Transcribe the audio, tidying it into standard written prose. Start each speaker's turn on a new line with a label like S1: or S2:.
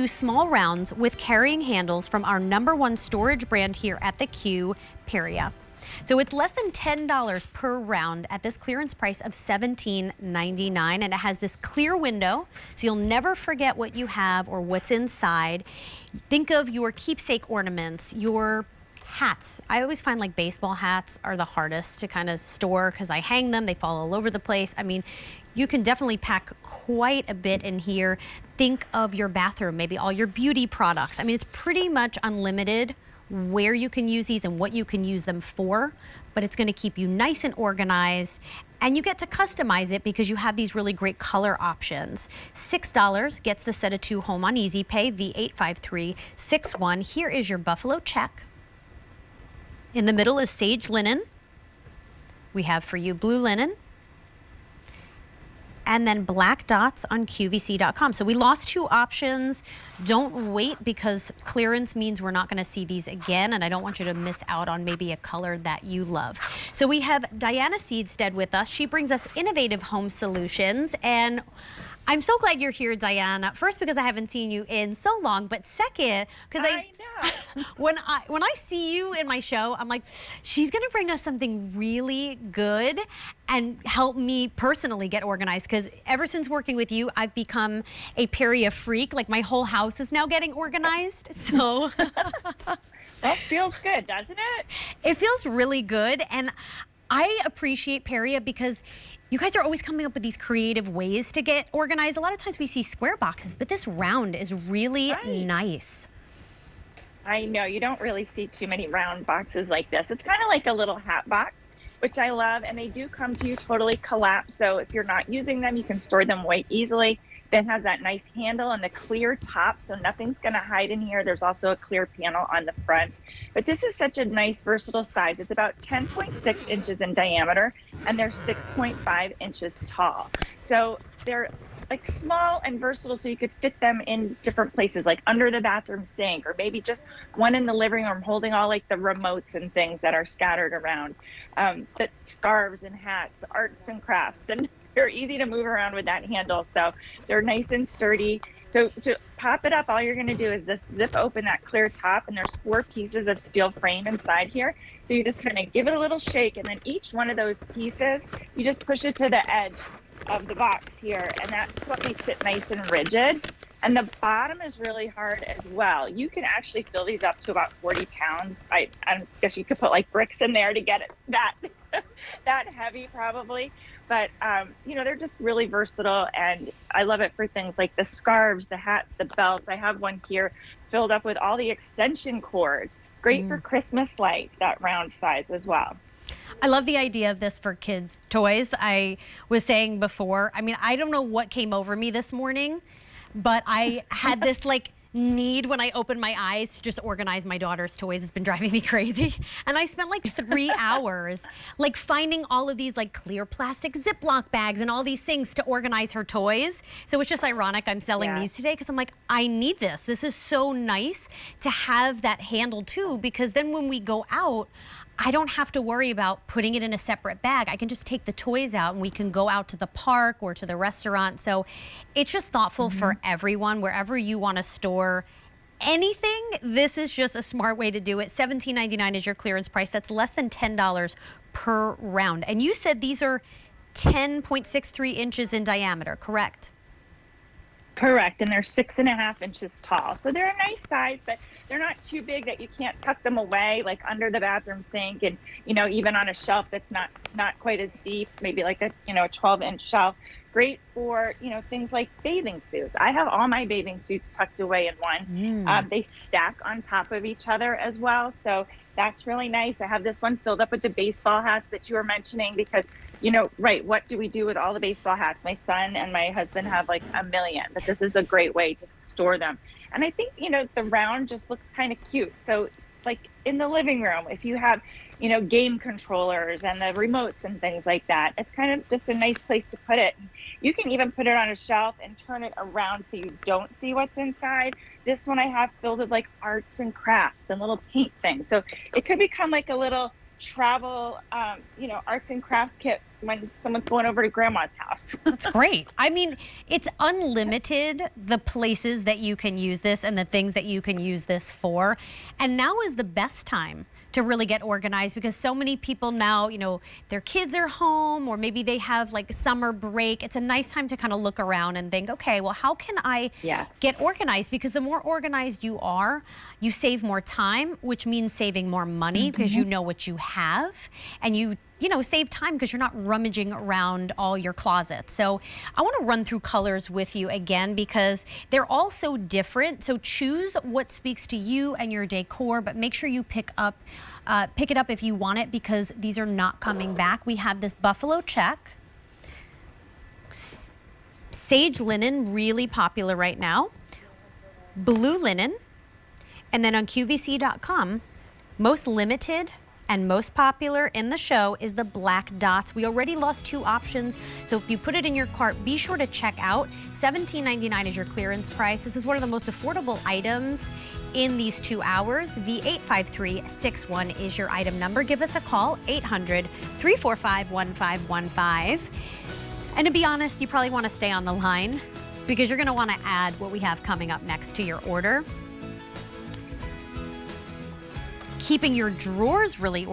S1: 2 small rounds with carrying handles from our #1 storage brand here at the Q, Periea. So it's less than $10 per round at this clearance price of $17.99, and it has this clear window, so you'll never forget what you have or what's inside. Think of your keepsake ornaments, your hats. I always find like baseball hats are the hardest to kind of store because I hang them, they fall all over the place. I mean, you can definitely pack quite a bit in here. Think of your bathroom, maybe all your beauty products. I mean, it's pretty much unlimited where you can use these and what you can use them for, but it's going to keep you nice and organized, and you get to customize it because you have these really great color options. $6 gets the set of 2 home on Easy Pay, V85361. Here is your buffalo check. In the middle is sage linen. We have for you blue linen, and then black dots on QVC.com. So we lost 2 options. Don't wait, because clearance means we're not going to see these again, and I don't want you to miss out on maybe a color that you love. So we have Diana Seedstead with us. She brings us innovative home solutions, and I'm so glad you're here, Diana. First, because I haven't seen you in so long, but second, because
S2: I know.
S1: when I see you in my show, I'm like, she's gonna bring us something really good and help me personally get organized. Because ever since working with you, I've become a Periea freak. Like, my whole house is now getting organized. So
S2: That feels good, doesn't it?
S1: it feels really good, and I appreciate Periea because you guys are always coming up with these creative ways to get organized. A lot of times we see square boxes, but this round is really nice.
S2: I know, you don't really see too many round boxes like this. It's kind of like a little hat box, which I love, and they do come to you totally collapsed. So if you're not using them, you can store them quite easily. Then has that nice handle and the clear top, so nothing's going to hide in here. There's also a clear panel on the front. But this is such a nice, versatile size. It's about 10.6 inches in diameter, and they're 6.5 inches tall. So they're like small and versatile, so you could fit them in different places, like under the bathroom sink, or maybe just one in the living room holding all like the remotes and things that are scattered around. The scarves and hats, arts and crafts, and they're easy to move around with that handle, so they're nice and sturdy. So to pop it up, all you're going to do is just zip open that clear top, and there's 4 pieces of steel frame inside here. So you just kind of give it a little shake, and then each one of those pieces, you just push it to the edge of the box here, and that's what makes it nice and rigid. And the bottom is really hard as well. You can actually fill these up to about 40 pounds. I guess you could put like bricks in there to get it that that heavy probably. But, you know, they're just really versatile, and I love it for things like the scarves, the hats, the belts. I have one here filled up with all the extension cords. Great for Christmas lights, that round size as well.
S1: I love the idea of this for kids' toys. I was saying before, I mean, I don't know what came over me this morning, but I had this like need when I opened my eyes to just organize my daughter's toys. It's been driving me crazy. And I spent like 3 hours like finding all of these like clear plastic Ziploc bags and all these things to organize her toys. So it's just ironic I'm selling these today, because I'm like, I need this. This is so nice to have that handle too, because then when we go out, I don't have to worry about putting it in a separate bag. I can just take the toys out and we can go out to the park or to the restaurant. So it's just thoughtful for everyone, wherever you want to store anything. This is just a smart way to do it. $17.99 is your clearance price. That's less than $10 per round. And you said these are 10.63 inches in diameter, correct?
S2: Correct, and they're 6.5 inches tall. So they're a nice size, but they're not too big that you can't tuck them away, like under the bathroom sink, and you know, even on a shelf that's not quite as deep, maybe like a 12-inch shelf. Great for things like bathing suits. I have all my bathing suits tucked away in one. They stack on top of each other as well, so that's really nice. I have this one filled up with the baseball hats that you were mentioning, because what do we do with all the baseball hats? My son and my husband have like a million, but this is a great way to store them. And I think the round just looks kind of cute. So like in the living room, if you have game controllers and the remotes and things like that, it's kind of just a nice place to put it. You can even put it on a shelf and turn it around so you don't see what's inside. This one I have filled with like arts and crafts and little paint things. So it could become like a little travel, arts and crafts kit when someone's going over to grandma's house.
S1: That's great. I mean, it's unlimited, the places that you can use this and the things that you can use this for. And now is the best time to really get organized, because so many people now, you know, their kids are home, or maybe they have like summer break. It's a nice time to kind of look around and think, okay, well, how can I get organized? Because the more organized you are, you save more time, which means saving more money because you know what you have, and you know, save time because you're not rummaging around all your closets. So I want to run through colors with you again because they're all so different. So choose what speaks to you and your decor, but make sure you pick it up if you want it, because these are not coming back. We have this buffalo check, sage linen, really popular right now, blue linen, and then on QVC.com, most limited and most popular in the show is the black dots. We already lost 2 options, so if you put it in your cart, be sure to check out. $17.99 is your clearance price. This is one of the most affordable items in these 2 hours. V85361 is your item number. Give us a call, 800-345-1515. And to be honest, you probably want to stay on the line because you're going to want to add what we have coming up next to your order. Keeping your drawers really